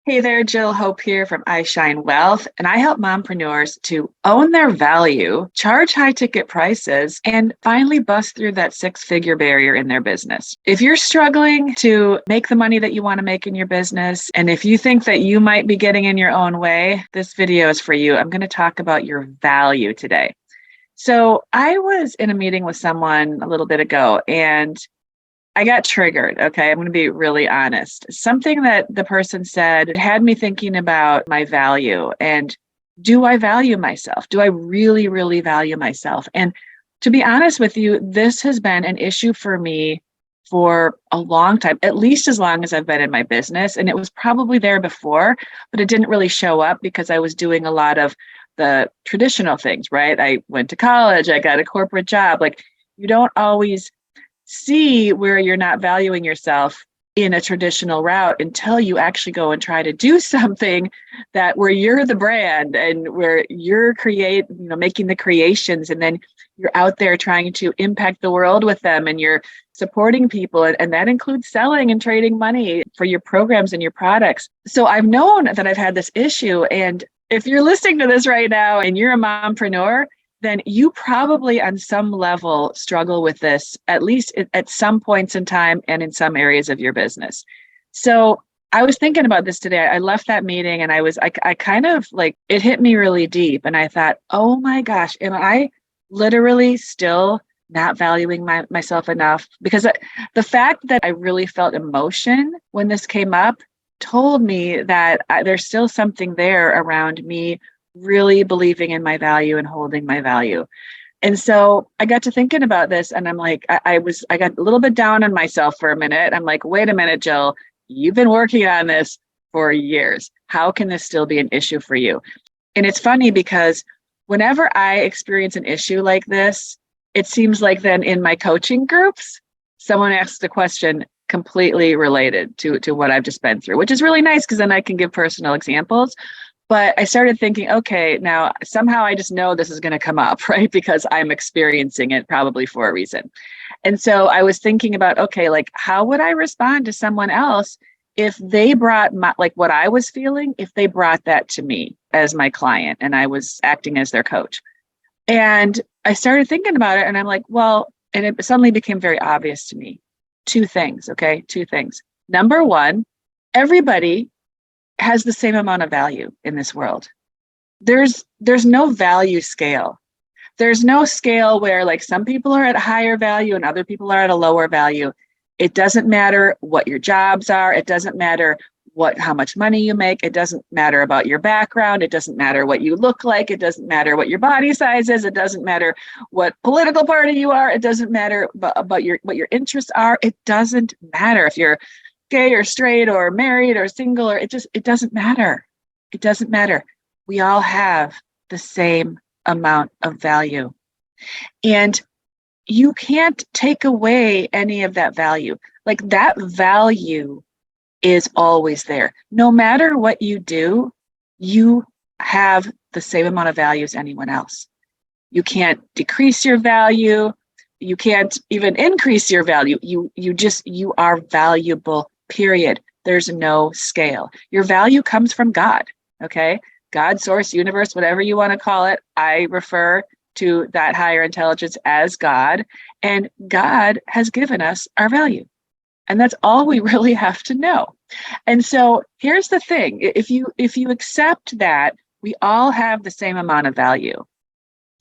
Hey there, Jill Hope here from iShine Wealth, and I help mompreneurs to own their value, charge high ticket prices, and finally bust through that six-figure barrier in their business. If you're struggling to make the money that you want to make in your business, and if you think that you might be getting in your own way, this video is for you. I'm going to talk about your value today. So I was in a meeting with someone a little bit ago, and I got triggered. Okay. I'm going to be really honest. Something that the person said had me thinking about my value and do I value myself? Do I really, really value myself? And to be honest with you, this has been an issue for me for a long time, at least as long as I've been in my business. And it was probably there before, but it didn't really show up because I was doing a lot of the traditional things, right? I went to college, I got a corporate job. Like, you don't always see where you're not valuing yourself in a traditional route until you actually go and try to do something that where you're the brand and where you're making the creations, and then you're out there trying to impact the world with them, and you're supporting people, and that includes selling and trading money for your programs and your products. So I've known that I've had this issue, and if you're listening to this right now and you're a mompreneur, then you probably on some level struggle with this, at least at some points in time and in some areas of your business. So I was thinking about this today. I left that meeting and I kind of like, it hit me really deep. And I thought, oh my gosh, am I literally still not valuing myself enough? Because the fact that I really felt emotion when this came up told me that there's still something there around me really believing in my value and holding my value. And so I got to thinking about this, and I'm like, I got a little bit down on myself for a minute. I'm like, wait a minute, Jill, you've been working on this for years. How can this still be an issue for you? And it's funny because whenever I experience an issue like this, it seems like then in my coaching groups, someone asks a question completely related to what I've just been through, which is really nice because then I can give personal examples. But I started thinking, okay, now somehow I just know this is going to come up, right? Because I'm experiencing it probably for a reason. And so I was thinking about, okay, like how would I respond to someone else if they brought like what I was feeling, if they brought that to me as my client and I was acting as their coach? And I started thinking about it and I'm like, well, and it suddenly became very obvious to me. Two things, okay? Two things. Number one, everybody has the same amount of value in this world. There's no value scale. There's no scale where like some people are at a higher value and other people are at a lower value. It doesn't matter what your jobs are. It doesn't matter how much money you make. It doesn't matter about your background. It doesn't matter what you look like. It doesn't matter what your body size is. It doesn't matter what political party you are. It doesn't matter about what your interests are. It doesn't matter if you're gay or straight or married or single, or it doesn't matter. It doesn't matter. We all have the same amount of value. And you can't take away any of that value. Like that value is always there. No matter what you do, you have the same amount of value as anyone else. You can't decrease your value. You can't even increase your value. You are valuable. Period. There's no scale. Your value comes from God. Okay. God, source, universe, whatever you want to call it. I refer to that higher intelligence as God. And God has given us our value. And that's all we really have to know. And so here's the thing. If you accept that we all have the same amount of value,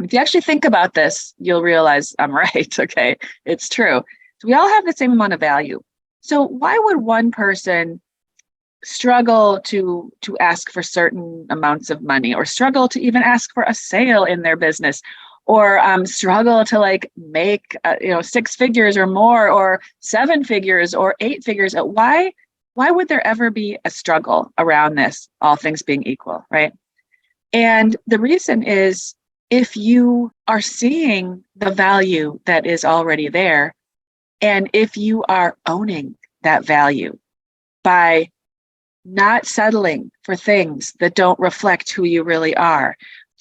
if you actually think about this, you'll realize I'm right. Okay. It's true. So we all have the same amount of value. So why would one person struggle to ask for certain amounts of money, or struggle to even ask for a sale in their business, or struggle to like make six figures or more, or seven figures or eight figures? Why would there ever be a struggle around this, all things being equal, right? And the reason is, if you are seeing the value that is already there, and if you are owning that value by not settling for things that don't reflect who you really are,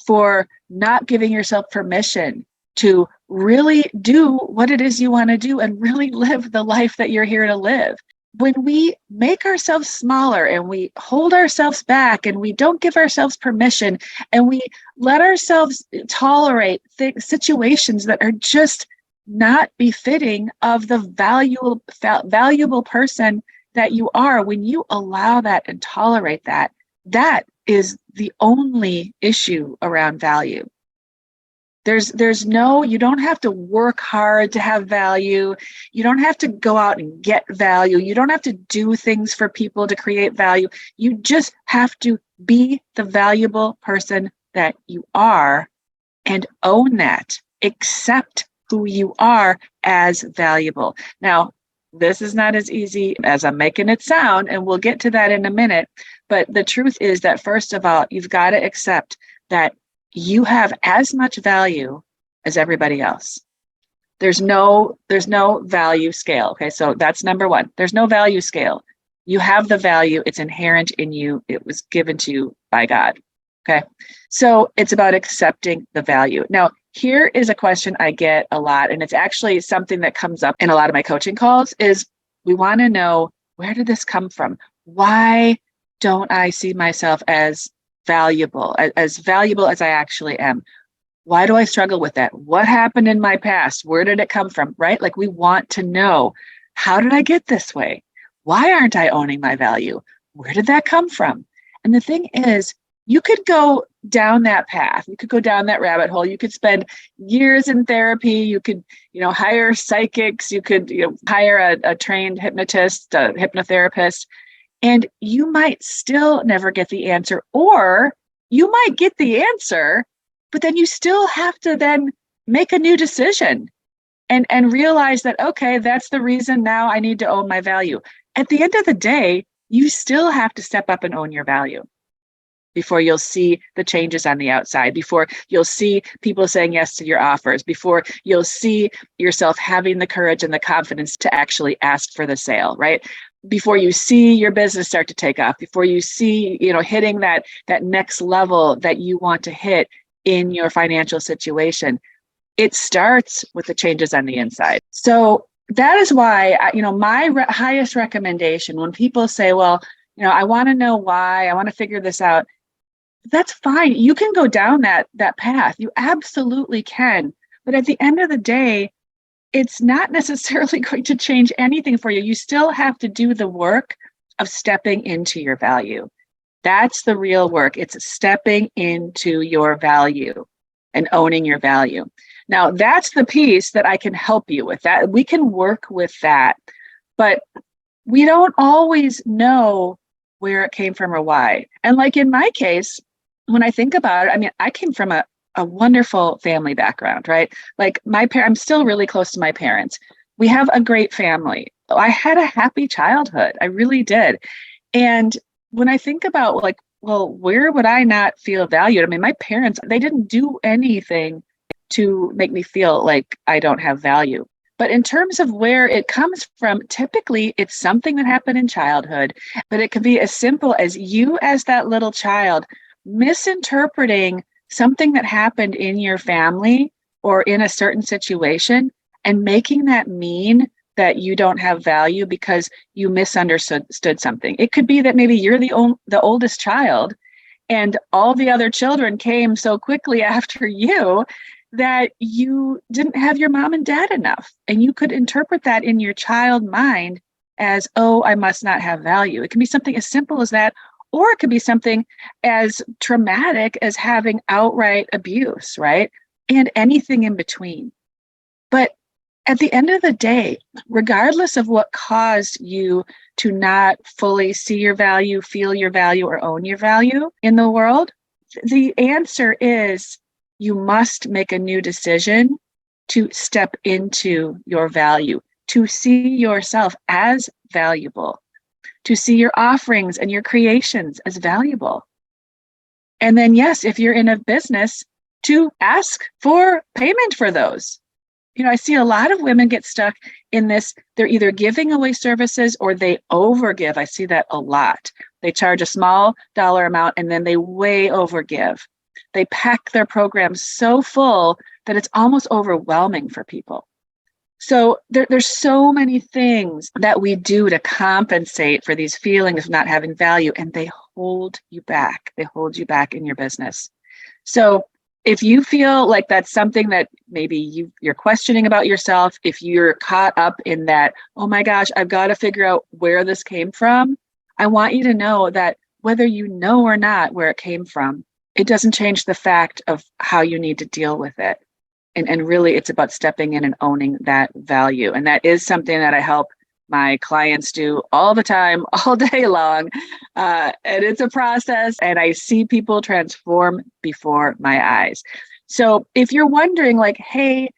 for not giving yourself permission to really do what it is you want to do and really live the life that you're here to live. when we make ourselves smaller and we hold ourselves back and we don't give ourselves permission and we let ourselves tolerate situations that are just not befitting of the valuable person that you are, when you allow that and tolerate that, that is the only issue around value. There's no, you don't have to work hard to have value. You don't have to go out and get value. You don't have to do things for people to create value. You just have to be the valuable person that you are and own that. Accept who you are as valuable. Now, this is not as easy as I'm making it sound, and we'll get to that in a minute. But the truth is that, first of all, you've got to accept that you have as much value as everybody else. There's no value scale. Okay, so that's number one. There's no value scale. You have the value. It's inherent in you. It was given to you by God. Okay, so it's about accepting the value. Now, here is a question I get a lot, and it's actually something that comes up in a lot of my coaching calls, is we want to know, where did this come from? Why don't I see myself as valuable as I actually am? Why do I struggle with that? What happened in my past? Where did it come from? Right? Like, we want to know, how did I get this way? Why aren't I owning my value? Where did that come from? And the thing is, you could go down that path. You could go down that rabbit hole. You could spend years in therapy. You could, hire psychics. You could, hire a trained hypnotist, a hypnotherapist. And you might still never get the answer, or you might get the answer, but then you still have to then make a new decision and realize that, okay, that's the reason now I need to own my value. At the end of the day, you still have to step up and own your value before you'll see the changes on the outside, before you'll see people saying yes to your offers, before you'll see yourself having the courage and the confidence to actually ask for the sale, right? Before you see your business start to take off, before you see, hitting that next level that you want to hit in your financial situation, it starts with the changes on the inside. So that is why, my highest recommendation when people say, well, I want to know why, I want to figure this out, that's fine. You can go down that path. You absolutely can. But at the end of the day, it's not necessarily going to change anything for you. You still have to do the work of stepping into your value. That's the real work. It's stepping into your value and owning your value. Now, that's the piece that I can help you with. That we can work with that, but we don't always know where it came from or why. And like in my case, when I think about it, I came from a wonderful family background, right? Like I'm still really close to my parents. We have a great family. I had a happy childhood. I really did. And when I think about well, where would I not feel valued? My parents, they didn't do anything to make me feel like I don't have value. But in terms of where it comes from, typically it's something that happened in childhood, but it can be as simple as you as that little child misinterpreting something that happened in your family or in a certain situation and making that mean that you don't have value because you misunderstood something. It could be that maybe you're the oldest child and all the other children came so quickly after you that you didn't have your mom and dad enough. And you could interpret that in your child mind as, oh, I must not have value. It can be something as simple as that, or it could be something as traumatic as having outright abuse, right? And anything in between. But at the end of the day, regardless of what caused you to not fully see your value, feel your value, or own your value in the world, the answer is you must make a new decision to step into your value, to see yourself as valuable, to see your offerings and your creations as valuable. And then, yes, if you're in a business, to ask for payment for those. I see a lot of women get stuck in this. They're either giving away services or they overgive. I see that a lot. They charge a small dollar amount and then they way overgive. They pack their programs so full that it's almost overwhelming for people. So there's so many things that we do to compensate for these feelings of not having value, and they hold you back. They hold you back in your business. So if you feel like that's something that maybe you're questioning about yourself, if you're caught up in that, oh my gosh, I've got to figure out where this came from, I want you to know that whether you know or not where it came from, it doesn't change the fact of how you need to deal with it. And really, it's about stepping in and owning that value. And that is something that I help my clients do all the time, all day long. And it's a process, and I see people transform before my eyes. So if you're wondering, like, hey,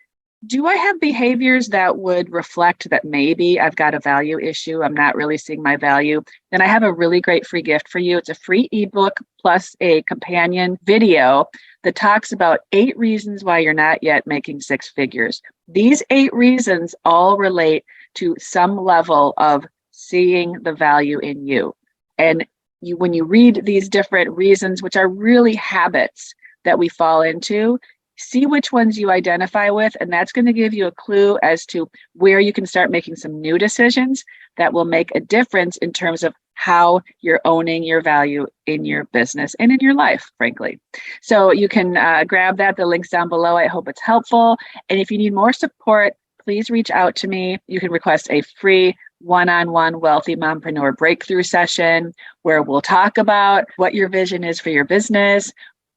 do I have behaviors that would reflect that maybe I've got a value issue? I'm not really seeing my value. Then I have a really great free gift for you. It's a free ebook plus a companion video that talks about 8 reasons why you're not yet making 6 figures. These 8 reasons all relate to some level of seeing the value in you. And when you read these different reasons, which are really habits that we fall into, see which ones you identify with, and that's going to give you a clue as to where you can start making some new decisions that will make a difference in terms of how you're owning your value in your business and in your life, frankly. So you can grab that. The link's down below. I hope it's helpful. And if you need more support, please reach out to me. You can request a free one-on-one Wealthy Mompreneur breakthrough session where we'll talk about what your vision is for your business,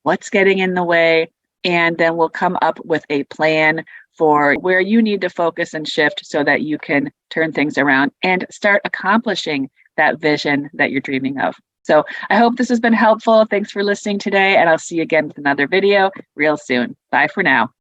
what's getting in the way, and then we'll come up with a plan for where you need to focus and shift so that you can turn things around and start accomplishing that vision that you're dreaming of. So I hope this has been helpful. Thanks for listening today, and I'll see you again with another video real soon. Bye for now.